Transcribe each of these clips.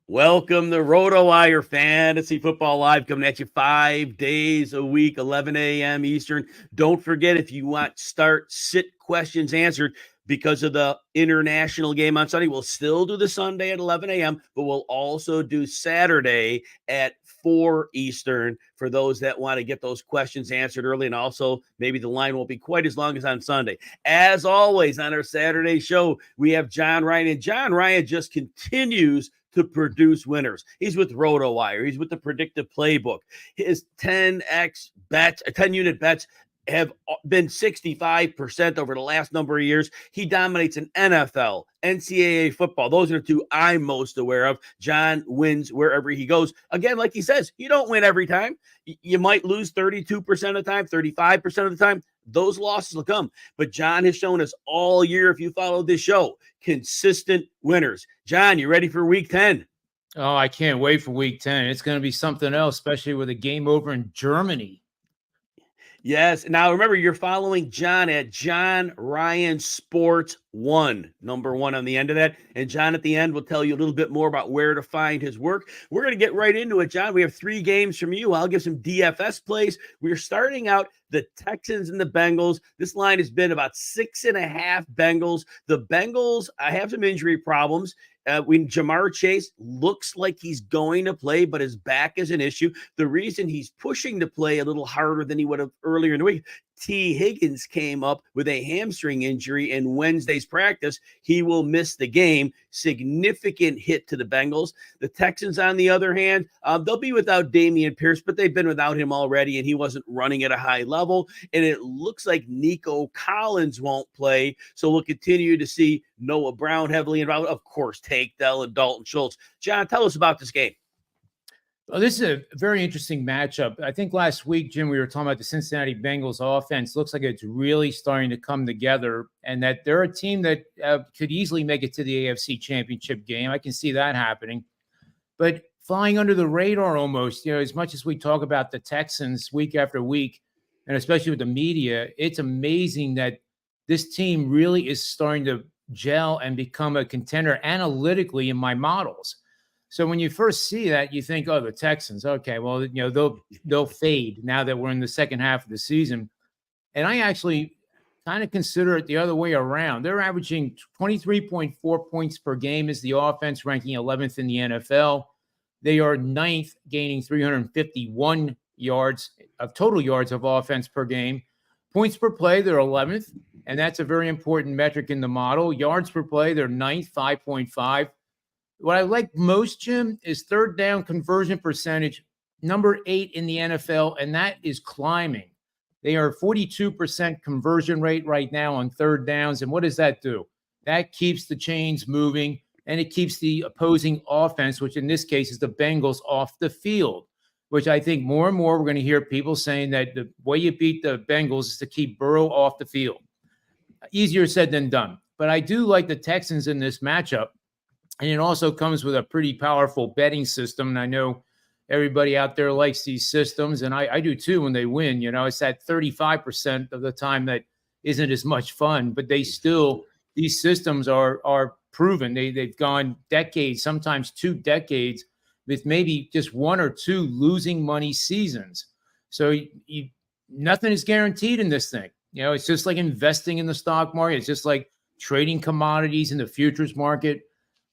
Welcome to RotoWire Fantasy Football Live, coming at you 5 days a week, 11 a.m. Eastern. Don't forget, if you want start, sit, questions answered, because of the international game on Sunday, we'll still do the Sunday at 11 a.m., but we'll also do Saturday at 4 Eastern for those that want to get those questions answered early. And also, maybe the line won't be quite as long as on Sunday. As always, on our Saturday show, we have John Ryan, and John Ryan just continues to produce winners. He's with RotoWire. He's with the Predictive Playbook. His 10x bets, 10-unit bets have been 65% over the last number of years. He dominates in NFL, NCAA football. Those are the two I'm most aware of. John wins wherever he goes. Again, like he says, you don't win every time. You might lose 32% of the time, 35% of the time. Those losses will come. But John has shown us all year, if you follow this show, consistent winners. John, you ready for week 10? Oh, I can't wait for week 10. It's going to be something else, especially with a game over in Germany. Yes. Now, remember, you're following John at John Ryan Sports 1, number 1 on the end of that. And John at the end will tell you a little bit more about where to find his work. We're going to get right into it, John. We have 3 games from you. I'll give some DFS plays. We're starting out the Texans and the Bengals. This line has been about 6.5 Bengals. The Bengals, I have some injury problems. When Jamar Chase looks like he's going to play, but his back is an issue. The reason he's pushing to play a little harder than he would have earlier in the week, T. Higgins came up with a hamstring injury in Wednesday's practice. He will miss the game. Significant hit to the Bengals. The Texans, on the other hand, they'll be without Dameon Pierce, but they've been without him already, and he wasn't running at a high level. And it looks like Nico Collins won't play, so we'll continue to see Noah Brown heavily involved. Of course, Tank Dell and Dalton Schultz. John, tell us about this game. Well, this is a very interesting matchup. I think last week, Jim, we were talking about the Cincinnati Bengals offense. Looks like it's really starting to come together, and that they're a team that could easily make it to the AFC Championship game. I can see that happening. But flying under the radar almost, as much as we talk about the Texans week after week, and especially with the media, it's amazing that this team really is starting to gel and become a contender analytically in my models. So when you first see that, you think, oh, the Texans, okay, well, they'll fade now that we're in the second half of the season. And I actually kind of consider it the other way around. They're averaging 23.4 points per game as the offense, ranking 11th in the NFL. They are 9th, gaining 351 yards of total yards of offense per game. Points per play, they're 11th, and that's a very important metric in the model. Yards per play, they're 9th, 5.5. What I like most, Jim, is third down conversion percentage, number 8 in the NFL, and that is climbing. They are 42% conversion rate right now on third downs. And what does that do? That keeps the chains moving, and it keeps the opposing offense, which in this case is the Bengals, off the field, which I think more and more we're going to hear people saying that the way you beat the Bengals is to keep Burrow off the field. Easier said than done. But I do like the Texans in this matchup. And it also comes with a pretty powerful betting system. And I know everybody out there likes these systems, and I do too when they win. It's that 35% of the time that isn't as much fun, but these systems are proven. They've gone decades, sometimes 2 decades, with maybe just 1 or 2 losing money seasons. So nothing is guaranteed in this thing. It's just like investing in the stock market. It's just like trading commodities in the futures market.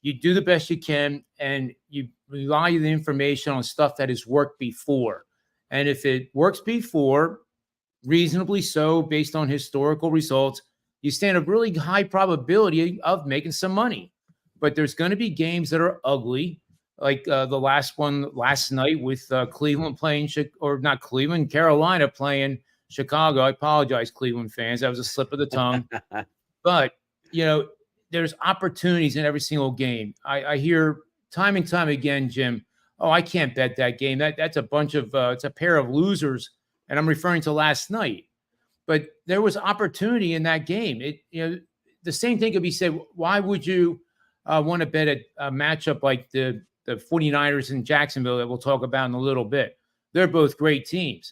You do the best you can, and you rely on the information on stuff that has worked before. And if it works before, reasonably so, based on historical results, you stand a really high probability of making some money. But there's going to be games that are ugly, like the last one last night with Cleveland playing, or not Cleveland, Carolina playing Chicago. I apologize, Cleveland fans. That was a slip of the tongue. But, there's opportunities in every single game. I hear time and time again, Jim, oh, I can't bet that game. That's a bunch of it's a pair of losers, and I'm referring to last night. But there was opportunity in that game. The same thing could be said. Why would you want to bet a matchup like the 49ers in Jacksonville that we'll talk about in a little bit? They're both great teams.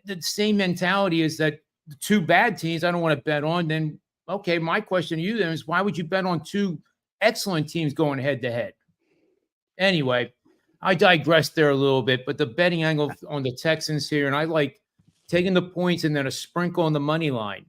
The same mentality is that the 2 bad teams I don't want to bet on. Then okay, my question to you then is, why would you bet on 2 excellent teams going head to head? Anyway, I digressed there a little bit, but the betting angle on the Texans here, and I like taking the points and then a sprinkle on the money line.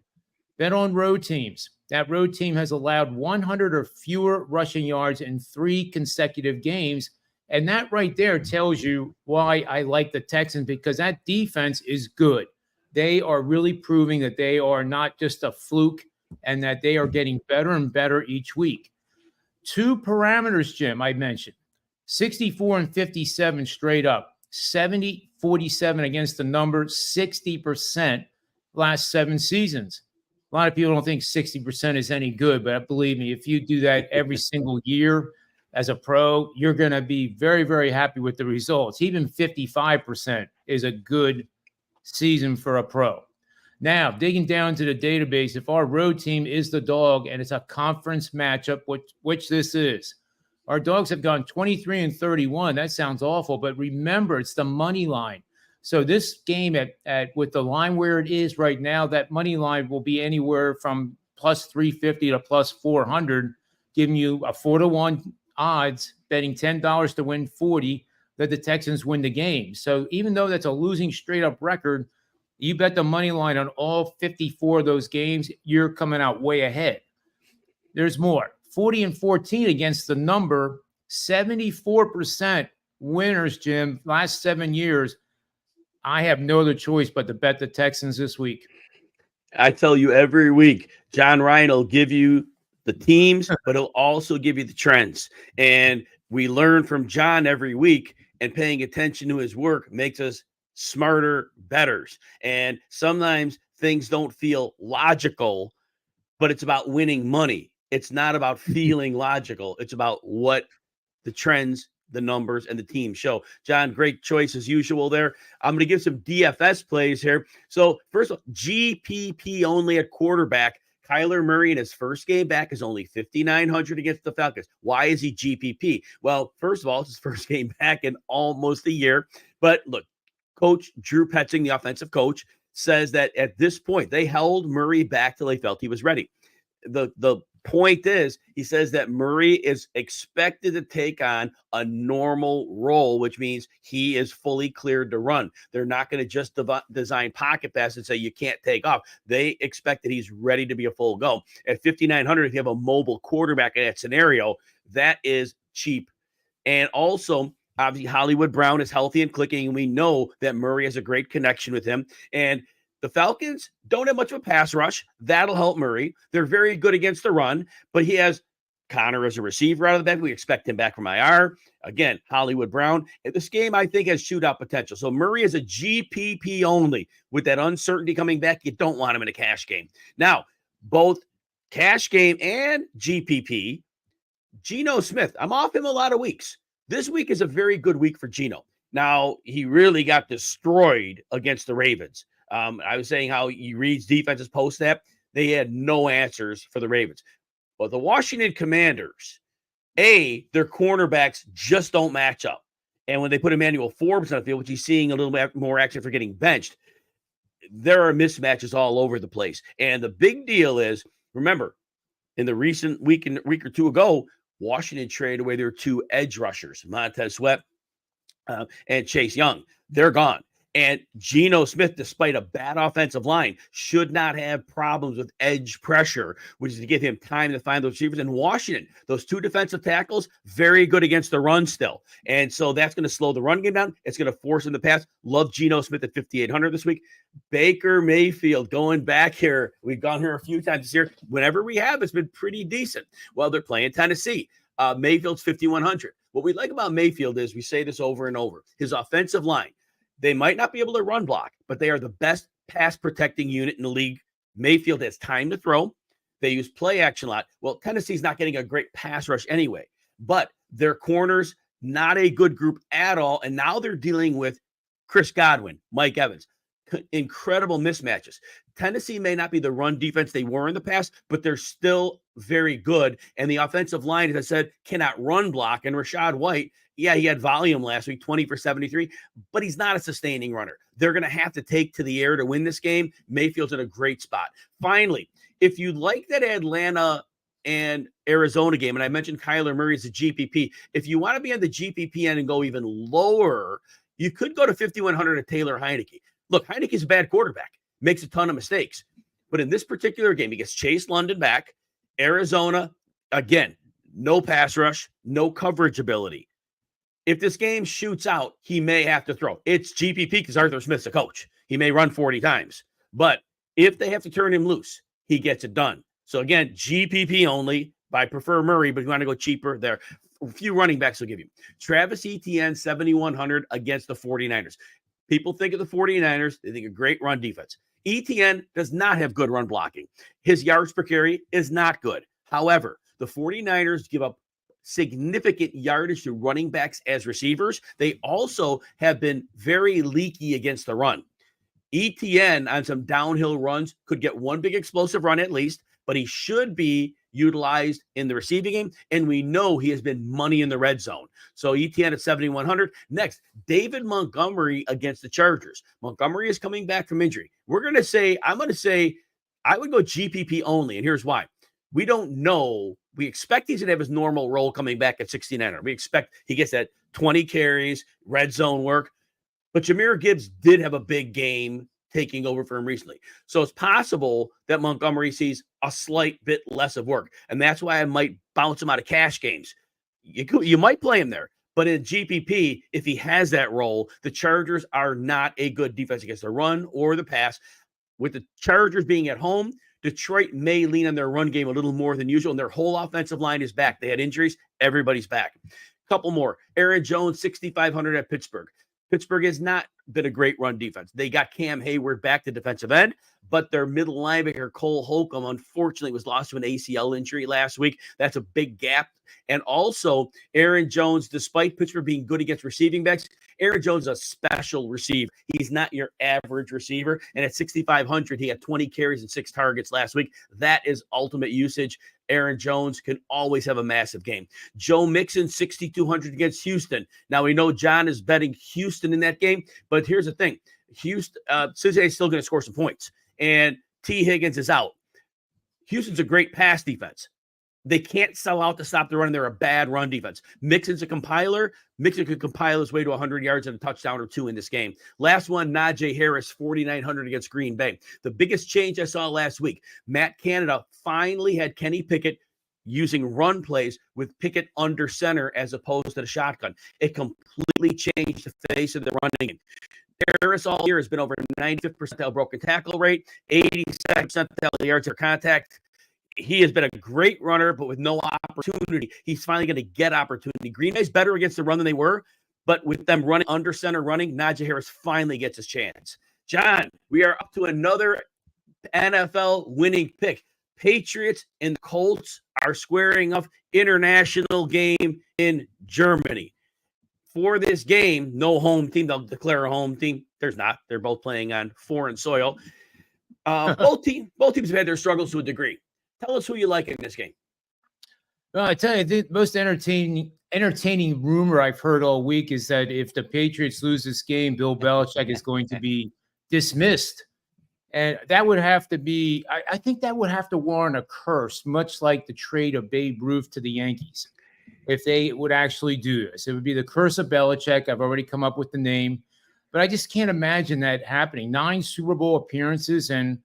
Bet on road teams. That road team has allowed 100 or fewer rushing yards in 3 consecutive games. And that right there tells you why I like the Texans, because that defense is good. They are really proving that they are not just a fluke and that they are getting better and better each week. 2 parameters, Jim, I mentioned. 64 and 57 straight up. 70-47 against the number, 60% last 7 seasons. A lot of people don't think 60% is any good, but believe me, if you do that every single year as a pro, you're going to be very, very happy with the results. Even 55% is a good season for a pro. Now, digging down to the database, if our road team is the dog and it's a conference matchup, which this is, our dogs have gone 23 and 31. That sounds awful, but remember, it's the money line. So this game at with the line where it is right now, that money line will be anywhere from plus 350 to plus 400, giving you a 4-1 odds, betting $10 to win 40 that the Texans win the game. So even though that's a losing straight up record, you bet the money line on all 54 of those games, you're coming out way ahead. There's more. 40 and 14 against the number, 74% winners, Jim, last 7 years. I have no other choice but to bet the Texans this week. I tell you every week, John Ryan will give you the teams, but he'll also give you the trends. And we learn from John every week, and paying attention to his work makes us smarter bettors. And sometimes things don't feel logical, but it's about winning money. It's not about feeling logical. It's about what the trends, the numbers, and the team show. John, great choice as usual there. I'm going to give some DFS plays here. So first of all, GPP only at quarterback. Kyler Murray in his first game back is only 5,900 against the Falcons. Why is he GPP? Well, first of all, it's his first game back in almost a year. But look, Coach Drew Petzing, the offensive coach, says that at this point, they held Murray back till they felt he was ready. The point is, he says that Murray is expected to take on a normal role, which means he is fully cleared to run. They're not going to just design pocket pass and say you can't take off. They expect that he's ready to be a full go. At 5,900, if you have a mobile quarterback in that scenario, that is cheap. And also, obviously, Hollywood Brown is healthy and clicking, and we know that Murray has a great connection with him. And the Falcons don't have much of a pass rush. That'll help Murray. They're very good against the run, but he has Connor as a receiver out of the back. We expect him back from IR. Again, Hollywood Brown. This game, I think, has shootout potential. So Murray is a GPP only. With that uncertainty coming back, you don't want him in a cash game. Now, both cash game and GPP, Geno Smith, I'm off him a lot of weeks. This week is a very good week for Geno. Now, he really got destroyed against the Ravens. I was saying how he reads defenses post-snap. They had no answers for the Ravens. But the Washington Commanders, their cornerbacks just don't match up. And when they put Emmanuel Forbes on the field, which he's seeing a little bit more action for getting benched, there are mismatches all over the place. And the big deal is, remember, in the recent week or two ago, Washington traded away their 2 edge rushers, Montez Sweat and Chase Young. They're gone. And Geno Smith, despite a bad offensive line, should not have problems with edge pressure, which is to give him time to find those receivers. In Washington, those 2 defensive tackles, very good against the run still. And so that's going to slow the run game down. It's going to force him to pass. Love Geno Smith at 5,800 this week. Baker Mayfield going back here. We've gone here a few times this year. Whenever we have, it's been pretty decent. Well, they're playing Tennessee. Mayfield's 5,100. What we like about Mayfield is, we say this over and over, his offensive line. They might not be able to run block, but they are the best pass protecting unit in the league. Mayfield has time to throw. They use play action a lot. Well, Tennessee's not getting a great pass rush anyway, but their corners, not a good group at all. And now they're dealing with Chris Godwin, Mike Evans. Incredible mismatches. Tennessee may not be the run defense they were in the past, but they're still very good. And the offensive line, as I said, cannot run block. And Rachaad White, yeah, he had volume last week, 20 for 73, but he's not a sustaining runner. They're going to have to take to the air to win this game. Mayfield's in a great spot. Finally, if you like that Atlanta and Arizona game, and I mentioned Kyler Murray as a GPP. If you want to be on the GPP end and go even lower, you could go to 5,100 at Taylor Heineke. Look, Heineke's a bad quarterback, makes a ton of mistakes. But in this particular game, he gets Chase London back. Arizona, again, no pass rush, no coverage ability. If this game shoots out, he may have to throw. It's GPP because Arthur Smith's a coach. He may run 40 times. But if they have to turn him loose, he gets it done. So again, GPP only. I prefer Murray, but if you want to go cheaper, there a few running backs will give you. Travis Etienne, 7,100 against the 49ers. People think of the 49ers, they think of great run defense. Etienne does not have good run blocking. His yards per carry is not good. However, the 49ers give up significant yardage to running backs as receivers. They also have been very leaky against the run. Etienne on some downhill runs could get one big explosive run at least, but he should be utilized in the receiving game, and we know he has been money in the red zone. So Etienne at 7,100. Next, David Montgomery against the Chargers. Montgomery is coming back from injury. I'm going to say I would go GPP only, and here's why. We don't know. We expect he's going to have his normal role coming back at 69er. We expect he gets that 20 carries, red zone work. But Jahmyr Gibbs did have a big game taking over for him recently. So it's possible that Montgomery sees a slight bit less of work. And that's why I might bounce him out of cash games. You might play him there. But in GPP, if he has that role, the Chargers are not a good defense against the run or the pass. With the Chargers being at home, Detroit may lean on their run game a little more than usual, and their whole offensive line is back. They had injuries. Everybody's back. Couple more. Aaron Jones, 6,500 at Pittsburgh. Pittsburgh has not been a great run defense. They got Cam Hayward back to defensive end, but their middle linebacker, Cole Holcomb, unfortunately was lost to an ACL injury last week. That's a big gap. And also, Aaron Jones, despite Pittsburgh being good against receiving backs, Aaron Jones is a special receiver. He's not your average receiver. And at 6,500, he had 20 carries and 6 targets last week. That is ultimate usage. Aaron Jones can always have a massive game. Joe Mixon, 6,200 against Houston. Now, we know John is betting Houston in that game, but here's the thing. Cincinnati's still going to score some points, and T. Higgins is out. Houston's a great pass defense. They can't sell out to stop the run. They're a bad run defense. Mixon's a compiler. Mixon could compile his way to 100 yards and a touchdown or 2 in this game. Last one, Najee Harris, 4,900 against Green Bay. The biggest change I saw last week, Matt Canada finally had Kenny Pickett using run plays with Pickett under center as opposed to the shotgun. It completely changed the face of the running game. Harris all year has been over 95th percentile broken tackle rate, 87th percentile yards or contact. He has been a great runner, but with no opportunity. He's finally going to get opportunity. Green Bay's better against the run than they were, but with them running under center running, Najee Harris finally gets his chance. John, we are up to another NFL winning pick. Patriots and the Colts are squaring off international game in Germany. For this game, no home team. They'll declare a home team. There's not. They're both playing on foreign soil. Both teams have had their struggles to a degree. Tell us who you like in this game. Well, I tell you, the most entertaining rumor I've heard all week is that if the Patriots lose this game, Bill Belichick is going to be dismissed. And that would have to be, I think that would have to warrant a curse, much like the trade of Babe Ruth to the Yankees. If they would actually do this, it would be the curse of Belichick. I've already come up with the name, but I just can't imagine that happening. 9 Super Bowl appearances, and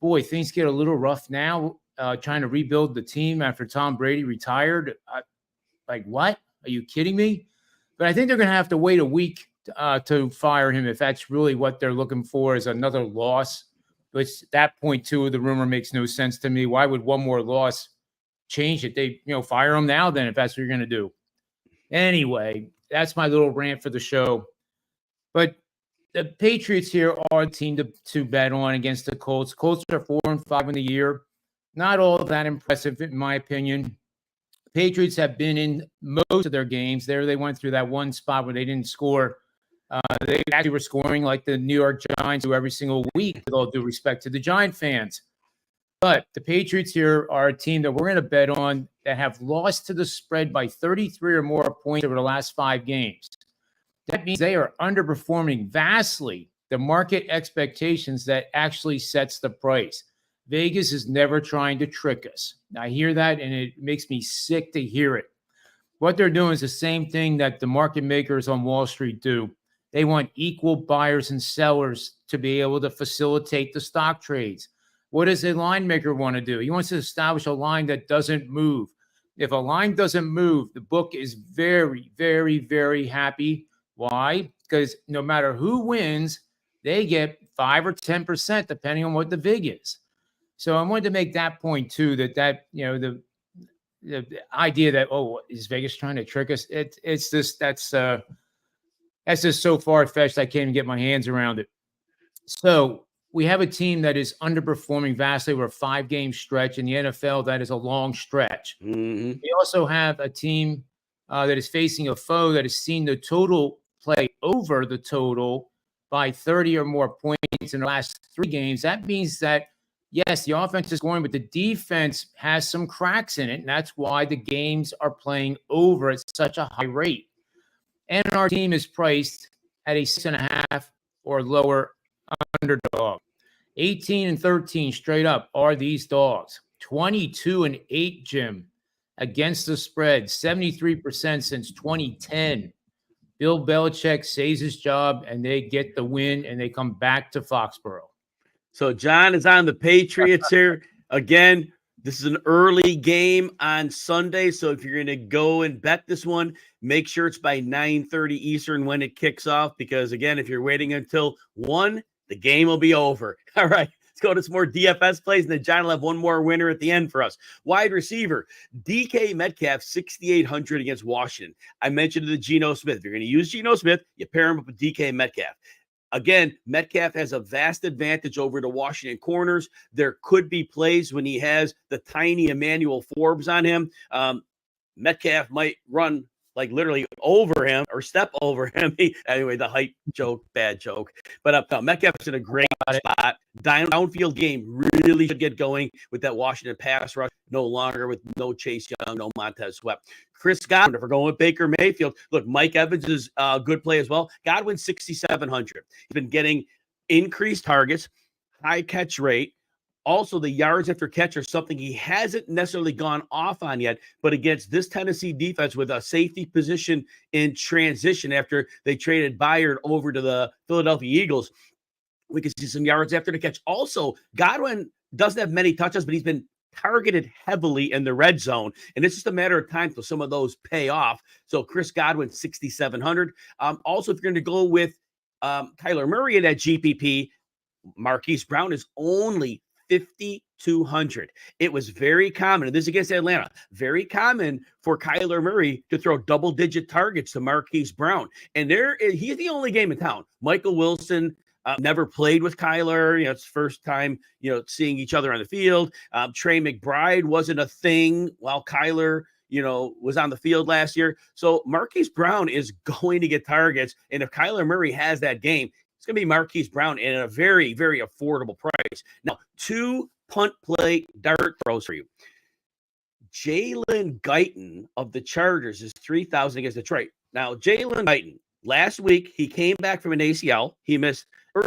boy, things get a little rough now. Trying to rebuild the team after Tom Brady retired. Like, what? Are you kidding me? But I think they're going to have to wait a week to fire him if that's really what they're looking for, is another loss. Which at that point, too, the rumor makes no sense to me. Why would one more loss change it? They, fire him now then if that's what you're going to do. Anyway, that's my little rant for the show. But the Patriots here are a team to bet on against the Colts. Colts are 4-5 in the year. Not all that impressive, in my opinion. Patriots have been in most of their games. There they went through that one spot where they didn't score. They actually were scoring like the New York Giants do every single week, with all due respect to the Giant fans. But the Patriots here are a team that we're going to bet on that have lost to the spread by 33 or more points over the last 5 games. That means they are underperforming vastly the market expectations that actually sets the price. Vegas is never trying to trick us. I hear that, and it makes me sick to hear it. What they're doing is the same thing that the market makers on Wall Street do. They want equal buyers and sellers to be able to facilitate the stock trades. What does a line maker want to do? He wants to establish a line that doesn't move. If a line doesn't move, the book is very, very, very happy. Why? Because no matter who wins, they get 5 or 10%, depending on what the VIG is. So I wanted to make that point too, that the idea that, oh, is Vegas trying to trick us? It's just that's just so far-fetched I can't even get my hands around it. So we have a team that is underperforming vastly over a 5-game stretch. In the NFL, that is a long stretch. Mm-hmm. We also have a team that is facing a foe that has seen the total play over the total by 30 or more points in the last 3 games. That means that, yes, the offense is scoring, but the defense has some cracks in it, and that's why the games are playing over at such a high rate. And our team is priced at a 6.5 or lower underdog. 18-13 straight up are these dogs. 22-8, Jim, against the spread. 73% since 2010. Bill Belichick saves his job, and they get the win, and they come back to Foxborough. So John is on the Patriots here. Again, this is an early game on Sunday. So if you're going to go and bet this one, make sure it's by 9:30 Eastern when it kicks off. Because, again, if you're waiting until 1, the game will be over. All right, let's go to some more DFS plays. And then John will have one more winner at the end for us. Wide receiver, DK Metcalf, 6,800 against Washington. I mentioned the Geno Smith. If you're going to use Geno Smith, you pair him up with DK Metcalf. Again, Metcalf has a vast advantage over the Washington corners. There could be plays when he has the tiny Emmanuel Forbes on him. Metcalf might run like literally over him or step over him. Anyway, the height joke, bad joke. But Metcalf's in a great spot. Downfield game really should get going with that Washington pass rush. No longer with no Chase Young, no Montez Sweat. Chris Godwin, if we're going with Baker Mayfield, look, Mike Evans is a good play as well. Godwin, 6,700. He's been getting increased targets, high catch rate. Also, the yards after catch are something he hasn't necessarily gone off on yet, but against this Tennessee defense with a safety position in transition after they traded Byard over to the Philadelphia Eagles, we can see some yards after the catch. Also, Godwin doesn't have many touches, but he's been targeted heavily in the red zone, and it's just a matter of time till some of those pay off. So Chris Godwin, 6,700. Also, if you're going to go with Kyler Murray in that GPP, Marquise Brown is only 5,200. It was very common, and this is against Atlanta, very common for Kyler Murray to throw double-digit targets to Marquise Brown. And he's the only game in town. Michael Wilson never played with Kyler. It's first time, seeing each other on the field. Trey McBride wasn't a thing while Kyler, was on the field last year. So Marquise Brown is going to get targets. And if Kyler Murray has that game, it's going to be Marquise Brown at a very, very affordable price. Now, 2 punt play dart throws for you. Jalen Guyton of the Chargers is 3,000 against Detroit. Now, Jalen Guyton, last week, he came back from an ACL. He missed,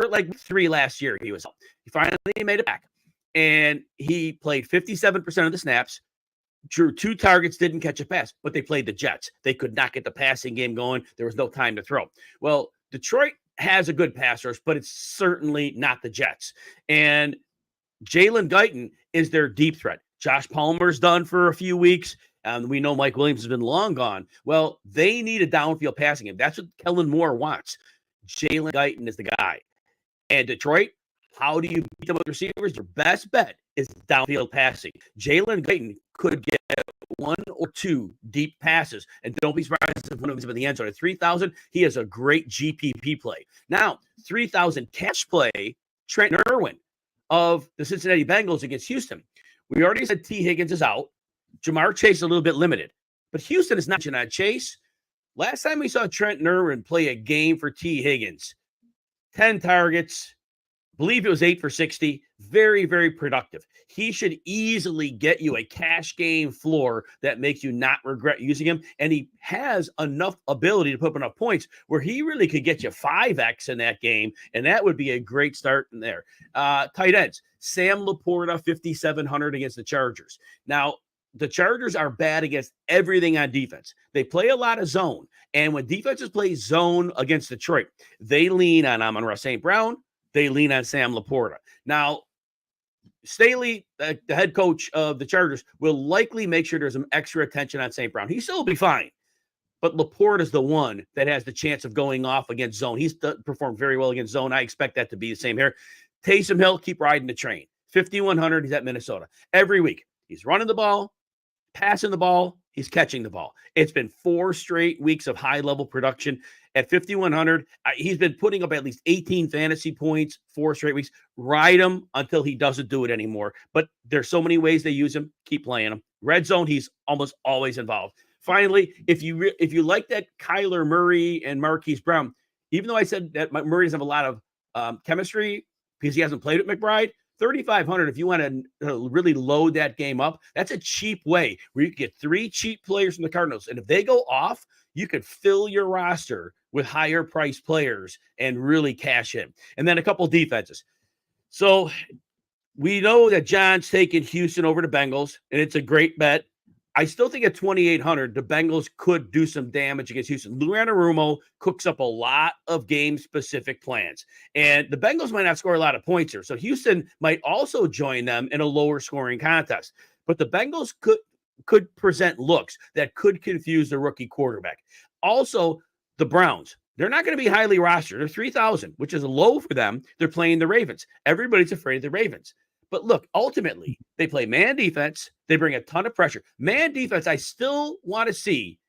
like 3 last year he was out. He finally made it back. And he played 57% of the snaps, drew 2 targets, didn't catch a pass, but they played the Jets. They could not get the passing game going. There was no time to throw. Well, Detroit has a good pass rush, but it's certainly not the Jets. And Jalen Guyton is their deep threat. Josh Palmer's done for a few weeks. We know Mike Williams has been long gone. Well, they need a downfield passing game. That's what Kellen Moore wants. Jalen Guyton is the guy. And Detroit, how do you beat them with receivers? Your best bet is downfield passing. Jalen Guyton could get 1 or 2 deep passes, and don't be surprised if one of them is in the end zone. At 3,000, he has a great GPP play. Now, 3,000 catch play, Trent Irwin of the Cincinnati Bengals against Houston. We already said T. Higgins is out. Jamar Chase is a little bit limited, but Houston is not on Chase. Last time we saw Trent Irwin play a game for T. Higgins, 10 targets, believe it was 8 for 60. Very, very productive. He should easily get you a cash game floor that makes you not regret using him. And he has enough ability to put up enough points where he really could get you 5x in that game. And that would be a great start in there. Tight ends, Sam Laporta, 5,700 against the Chargers. Now, the Chargers are bad against everything on defense. They play a lot of zone. And when defenses play zone against Detroit, they lean on Amon-Ra St. Brown. They lean on Sam Laporta. Now, Staley, the head coach of the Chargers, will likely make sure there's some extra attention on St. Brown. He still will be fine. But Laporta is the one that has the chance of going off against zone. He's performed very well against zone. I expect that to be the same here. Taysom Hill, keep riding the train. 5,100, he's at Minnesota. Every week, he's running the ball, passing the ball, he's catching the ball. It's been 4 straight weeks of high-level production. At 5,100, he's been putting up at least 18 fantasy points 4 straight weeks. Ride him until he doesn't do it anymore. But there's so many ways they use him. Keep playing him. Red zone, he's almost always involved. Finally, if you like that Kyler Murray and Marquise Brown, even though I said that Murray doesn't have a lot of chemistry because he hasn't played with McBride, 3,500, if you want to really load that game up, that's a cheap way where you can get 3 cheap players from the Cardinals. And if they go off, you could fill your roster with higher priced players and really cash in. And then a couple of defenses. So we know that John's taking Houston over the Bengals, and it's a great bet. I still think at 2,800, the Bengals could do some damage against Houston. Lou Anarumo cooks up a lot of game-specific plans, and the Bengals might not score a lot of points here. So Houston might also join them in a lower-scoring contest. But the Bengals could present looks that could confuse the rookie quarterback. Also, the Browns, they're not going to be highly rostered. They're 3,000, which is low for them. They're playing the Ravens. Everybody's afraid of the Ravens. But look, ultimately, they play man defense. They bring a ton of pressure. Man defense, I still want to see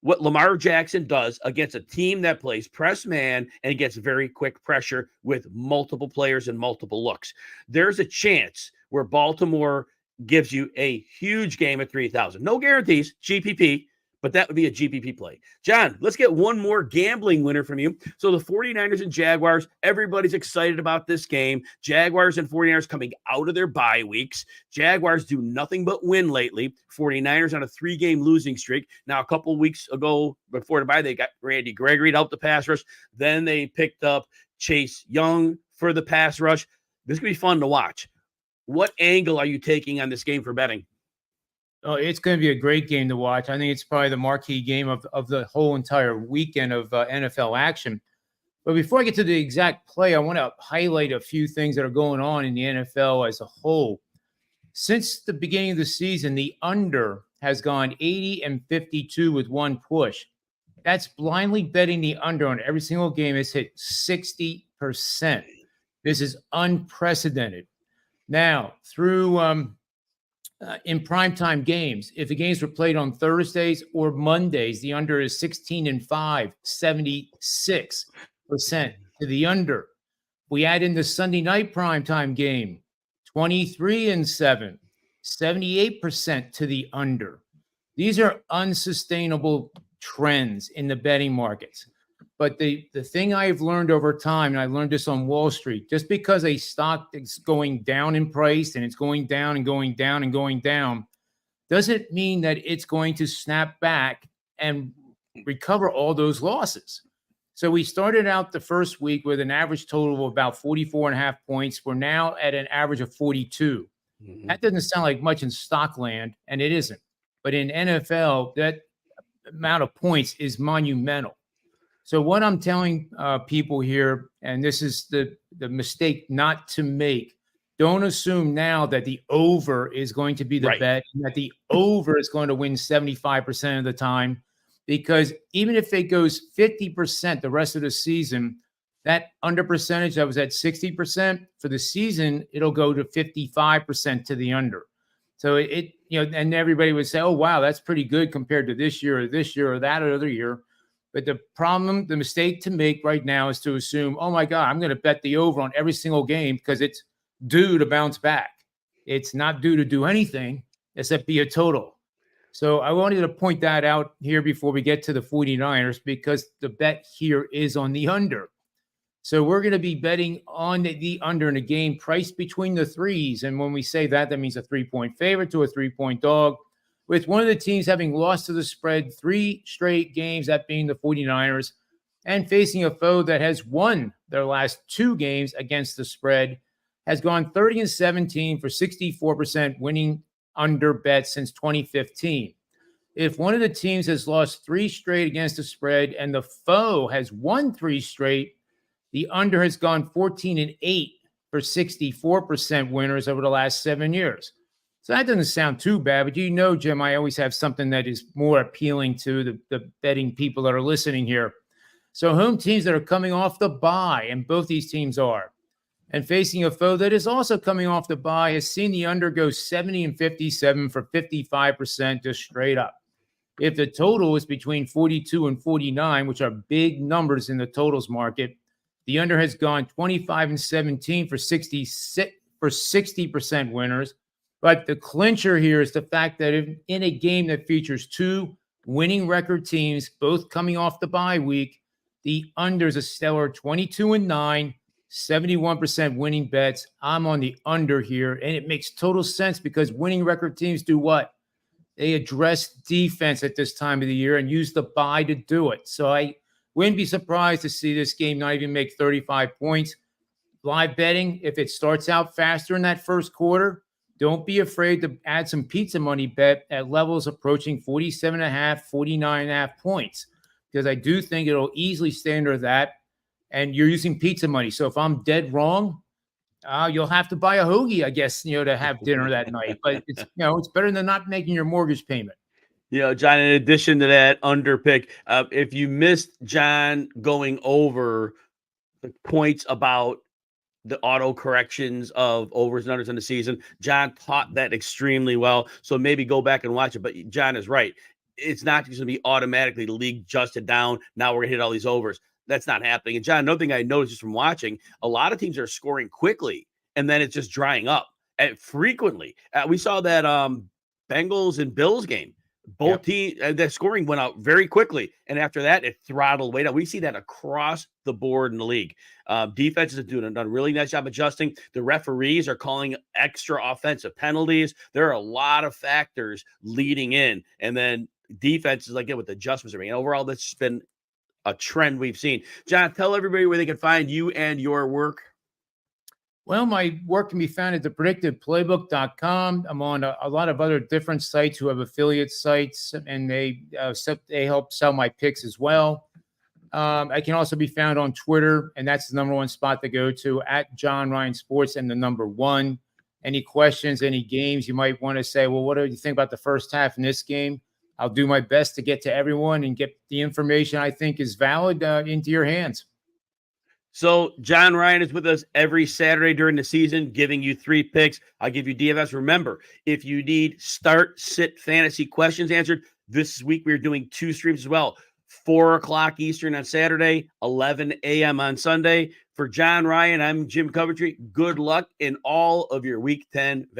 what Lamar Jackson does against a team that plays press man and gets very quick pressure with multiple players and multiple looks. There's a chance where Baltimore gives you a huge game at 3,000. No guarantees, GPP, but that would be a GPP play. John, let's get one more gambling winner from you. So the 49ers and Jaguars, everybody's excited about this game. Jaguars and 49ers coming out of their bye weeks. Jaguars do nothing but win lately. 49ers on a 3-game losing streak. Now, a couple weeks ago, before the bye, they got Randy Gregory to help the pass rush. Then they picked up Chase Young for the pass rush. This is going to be fun to watch. What angle are you taking on this game for betting? Oh, it's going to be a great game to watch. I think it's probably the marquee game of the whole entire weekend of NFL action. But before I get to the exact play, I want to highlight a few things that are going on in the NFL as a whole. Since the beginning of the season, the under has gone 80 and 52 with one push. That's blindly betting the under on every single game. It's hit 60%. This is unprecedented. Now, through in primetime games, if the games were played on Thursdays or Mondays, the under is 16-5, 76% to the under. We add in the Sunday night primetime game, 23-7, 78% to the under. These are unsustainable trends in the betting markets. But the thing I've learned over time, and I learned this on Wall Street, just because a stock is going down in price and it's going down and going down and going down, doesn't mean that it's going to snap back and recover all those losses. So we started out the first week with an average total of about 44.5 points. We're now at an average of 42. Mm-hmm. That doesn't sound like much in stock land, and it isn't. But in NFL, that amount of points is monumental. So what I'm telling people here, and this is the mistake not to make, don't assume now that the over is going to be the bet, and that the over is going to win 75% of the time, because even if it goes 50% the rest of the season, that under percentage that was at 60% for the season, it'll go to 55% to the under. So and everybody would say, oh, wow, that's pretty good compared to this year or that other year. But the mistake to make right now is to assume, oh, my God, I'm going to bet the over on every single game because it's due to bounce back. It's not due to do anything except be a total. So I wanted to point that out here before we get to the 49ers, because the bet here is on the under. So we're going to be betting on the under in a game priced between the threes. And when we say that, that means a 3-point favorite to a 3-point dog, with one of the teams having lost to the spread 3 straight games, that being the 49ers, and facing a foe that has won their last 2 games against the spread, has gone 30-17 for 64% winning under bets since 2015. If one of the teams has lost 3 straight against the spread and the foe has won 3 straight, the under has gone 14-8 for 64% winners over the last 7 years. So that doesn't sound too bad, but you know, Jim, I always have something that is more appealing to the betting people that are listening here. So home teams that are coming off the bye, and both these teams are, and facing a foe that is also coming off the bye, has seen the under go 70-57 for 55% just straight up. If the total is between 42 and 49, which are big numbers in the totals market, the under has gone 25-17 for 60% winners. But the clincher here is the fact that in a game that features 2 winning record teams, both coming off the bye week, the under is a stellar 22-9, 71% winning bets. I'm on the under here, and it makes total sense because winning record teams do what? They address defense at this time of the year and use the bye to do it. So I wouldn't be surprised to see this game not even make 35 points. Live betting, if it starts out faster in that first quarter, don't be afraid to add some pizza money bet at levels approaching 47.5, 49.5 points, because I do think it'll easily stay under that, and you're using pizza money. So if I'm dead wrong, you'll have to buy a hoagie, I guess, to have dinner that night. But it's, it's better than not making your mortgage payment. John, in addition to that under pick, if you missed John going over the points about the auto corrections of overs and unders in the season, John taught that extremely well. So maybe go back and watch it. But John is right. It's not just going to be automatically the league adjusted down. Now we're going to hit all these overs. That's not happening. And John, another thing I noticed just from watching, a lot of teams are scoring quickly, and then it's just drying up frequently. We saw that Bengals and Bills game. Both teams, the scoring went out very quickly, and after that, it throttled way down. We see that across the board in the league. Defenses have done a really nice job adjusting. The referees are calling extra offensive penalties. There are a lot of factors leading in, and then defenses with adjustments. And overall, that's been a trend we've seen. John, tell everybody where they can find you and your work. Well, my work can be found at thepredictiveplaybook.com. I'm on a lot of other different sites who have affiliate sites, and they help sell my picks as well. I can also be found on Twitter, and that's the number one spot to go to, at John Ryan Sports and the number 1. Any questions, any games you might want to say, well, what do you think about the first half in this game? I'll do my best to get to everyone and get the information I think is valid into your hands. So John Ryan is with us every Saturday during the season, giving you 3 picks. I'll give you DFS. Remember, if you need start, sit fantasy questions answered, this week we're doing 2 streams as well. 4:00 Eastern on Saturday, 11 a.m. on Sunday. For John Ryan, I'm Jim Coventry. Good luck in all of your Week 10